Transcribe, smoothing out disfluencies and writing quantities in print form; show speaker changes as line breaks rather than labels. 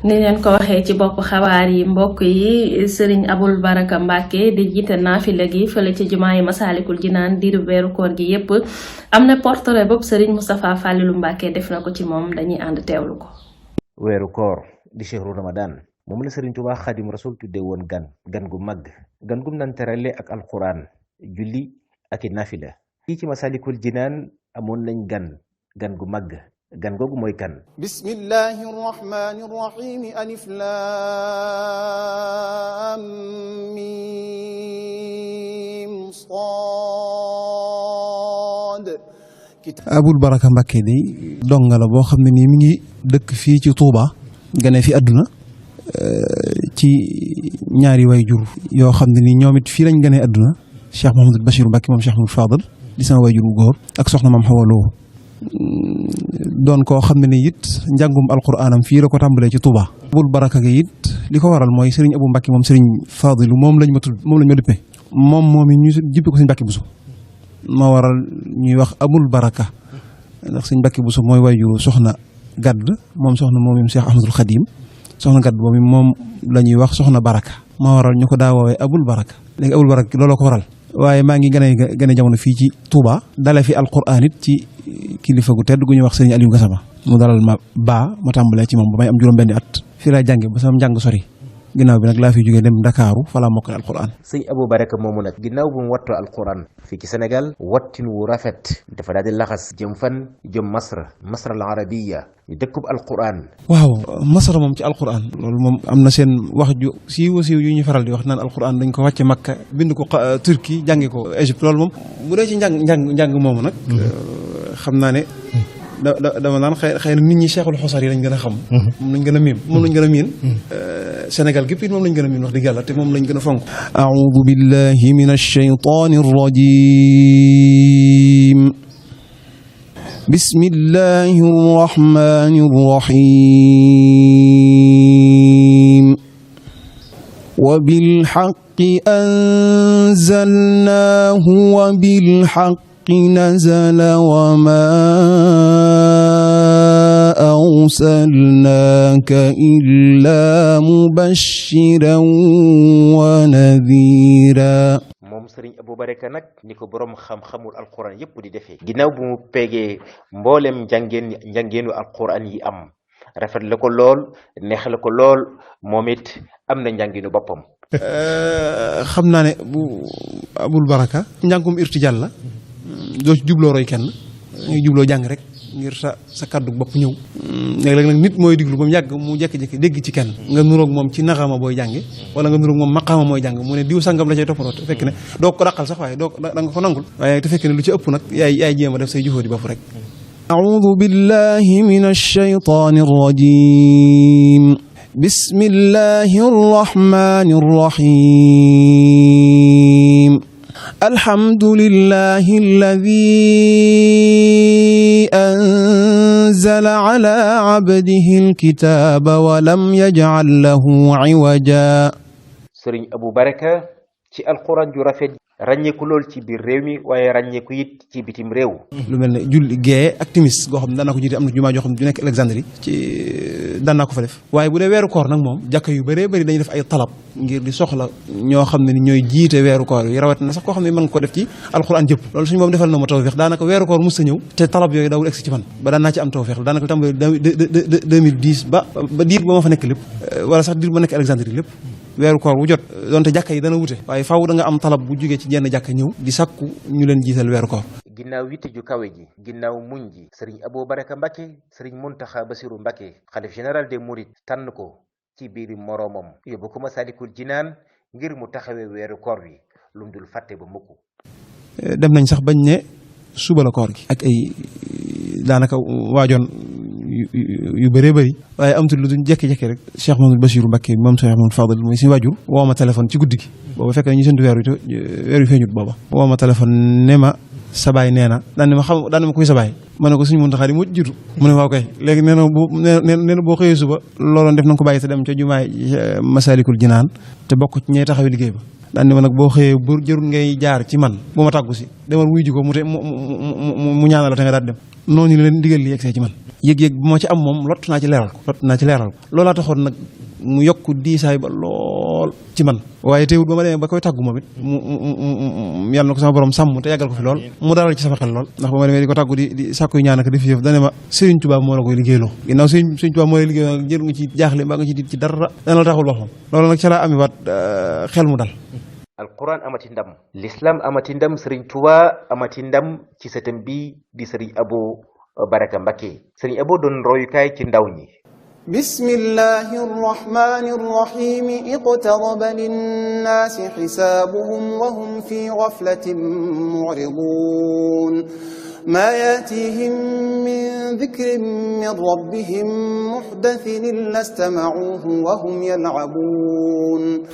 ni leen ko waxee ci bopp xabaar yi mbokk yi Serigne Aboul Baraka Mbacké di jiite naafila gi fële ci jumaa yi Masaalikul Jinaan diiru weeru koor gi yépp am na portrait bopp Serigne Moustapha Fallilou Mbacké def na ko ci moom dañuy ànd teewlu ko.
weeru koor di shehru Ramadan moom la Serigne Touba Xaadimu Rasuul tudde woon gan gu mag gan gum nan terale ak alquran julli ak i naafila fii ci Masaalikul Jinaan amoon nañ gan gu mag gan googu mooy kan.
bismillahi rahmani rahim alif lam mim sad.
Aboul Baraka Mbacké day donga la boo xam ne nii mi ngi dëkk fii ci Touba gane fi àdduna ci ñaari waajur yoo xam ne nii ñoom it fii lañ gane àdduna Cheikh Mouhamadou Bachir Mbacké moom Cheikh Mouhamadou Fadal di sama waajur bu góor ak soxna Maam Xawa Lo doon koo xam ne ni it njàngum alquraanam fii la ko tàmbalee ci Touba. Aboul Baraka gi it li ko waral mooy Serigne Abou Mbacké moom Serigne Fadilu moom lañ ma duppee moom moom it ñu jippi ko Serigne Mbacké Bousso moo waral ñuy wax Aboul Baraka ndax Serigne Mbacké Bousso mooy waajuru soxna Gadd moom soxna moom Cheikh Ahmadul Khadim soxna Gadd moom la ñuy wax soxna Baraka moo waral ñu ko daa woowee Aboul Baraka léegi Aboul Baraka looloo ko waral. waaye maa ngi gën a jamono fii ci Touba dale fi alquran it ci kilifa gu tedd gu ñuy wax Serigne Aliou Gassama mu dalal ma tàmbalee ci moom ba may am juróom-benni at fii laa jànge ba sama njàng sori ginnaaw bi nag laa fi jógee dem Ndakaaru fa laa mokkale alquran.
sëñ Abou Baraka moomu nag ginnaaw bu mu wattoo alquran fii ci Sénégal wattin wu rafet dafa daal di laxas jëm Masra al arabiya ñu dëkkub alquran.
waaw Masra moom ci alquran loolu moom am na seen wax ju siiw yu ñu faral di wax naan alquran dañ ko wàcce Makka bind ko Turquie jànge ko Égypte loolu moom bu dee ci njàng moomu nag xam naa ne dama naan xëy na nit ñi Cheikhul Xosar yi lañ gën a xam moom lañ gën a miin Sénégal gépp it moom lañ gën a miin wax dëgg yàlla te moom lañ gën a fonk. a'uudu billahi minash shaytaanir rajiim bismillahir rahmanir rahiim wa bil haqqi anzalnaahu wa bil haqqi نزل وما أرسلناك إلا مبشرا ونذيرا
moom Serigne Abou Baraka nag ni ko boroom xam-xamul alquran yépp di defee ginnaaw bu mu peegee mboolem njàngeenu alquran yi am rafet la ko lool neex la ko lool moom it am na njàngeenu boppam.
xam naa ne bu Aboul Baraka njàngum irtijaal la doo ci jubloo roy kenn ngay jubloo jàng rek ngir sa kàddu bopp ñëw léeg-léeg nag nit mooy diglu ba mu yàgg mu jékki-jékki dégg ci kenn nga nuroog moom ci naxama booy jànge wala nga nuroog moom maqaama mooy jàng mu ne diw sangam la cay toppatoo te fekk ne doo ko dàqal sax waaye da nga ko nangul waaye te fekk ne lu ci ëpp nag yaay jéem a def say jufóo di bopp rek. a'uudu billahi minash shaytaanir rajiim bismillahir rahmaanir rahiim alhamdulillahi alladi anzala ala abdihi alkitaba wa lam yaj'al lahu iwaja.
Serigne Abou Baraka ci alquran ju rafet ràññeeku lool ci biir réew mi waaye ràññeeku it ci bitim réew.
lu mel ne julli gee ak timis goo xam ne daan naa ko jiite am na jumaa joo xam ne ju nekk Alexandrie ci daan naa ko fa def waaye bu dee weeru koor nag moom jàkka yu bëree bëri dañuy def ay talab ngir di soxla ñoo xam ne ni ñooy jiite weeru koor yi rawat na sax koo xam ne mën nga ko def ci alxuraan jëpp loolu suñu moom defal na ma tawfeex daanaka weeru koor mos sa ñëw te talab yooyu daawul egsi ci man ba daan naa ci am tawfeex daanaka tàmbali 2010 ba diir ba ma fa nekk lépp wala sax diir ba nekk Alexandrie lépp weeru koor bu jot donte jàkka yi dana wute waaye faaw da nga am talab bu jógee ci jenn jàkka ñëw di sàkku ñu leen jiital weeru koor.
ginnaaw witte ju kawe ji ginnaaw muñ ji Serigne Abou Baraka Mbacké Serigne Mountakha Bassirou Mbacké xalif général des Mourides tànn ko ci biiri moroomam yóbbu ko Masaalikul Jinaan ngir mu taxawee weeru koor wi lu mu dul fàtte ba mukk.
dem nañ sax bañ ne suba la koor gi ak ay daanaka waajoon yu bëree bëri waaye amatul lu duñ jekki-jekki rek Cheikh Mamadou Bassirou Mbacké moom Cheikh Mamadou Fadal mooy suñu waajur woo ma téléphone ci guddi gi booba fekk ñu séntu weer wi feeñut booba woo ma téléphone ne ma sa baay nee na daan ne ma kuy sa baay ma ne ko suñu Muntaxa di moo jiitu mu ne waaw kay léegi nee na boo xëyee suba looloon def na ko bàyyi te dem ca jumaay Masaalikul Jinaan te bokk ci ñey taxawee liggéey ba daan ne ma nag boo xëyee bu jërul ngay jaar ci man bu ma tàggu si demal wuy ji ko mu ñaanal la te nga daal dem noonu leen ndigal li yegsee ci man yëg-yëg bu ma ci am moom lott naa ci leeral ko loolaa taxoon nag mu yokk diisaay ba lool ci man waaye teewul ba ma demee ba koy tàggu moom it mu yàlla na ko sama borom sàmm te yàggal ko fi lool mu dalal ci sama xel lool ndax ba ma demee di ko tàggu di sàkkuy ñaan ak di fi yëf dane ma Serigne Touba moo la koy liggéeyloo ginnaaw Serigne Touba moo lay liggéeyloo jër nga ci jaaxle mbaa nga ci diit ci dara dana la taxul boppam loolu nag ca laa ami waat xel mu dal.
alquran amati ndam l'islam amati ndam Serigne Touba amati ndam ci sëtam bi di Serigne Abo Baraka Mbacké Serigne Abo doon royukaay ci ndaw ñi.
bismillahi rrahmani rrahim iqtaraba linnaasi xisaabuhum wa hum fi gaflatin mu'ridun ma yaatihim min dikrin min rabbihim muhdathin illa istama'uuhu wa hum yal'abuun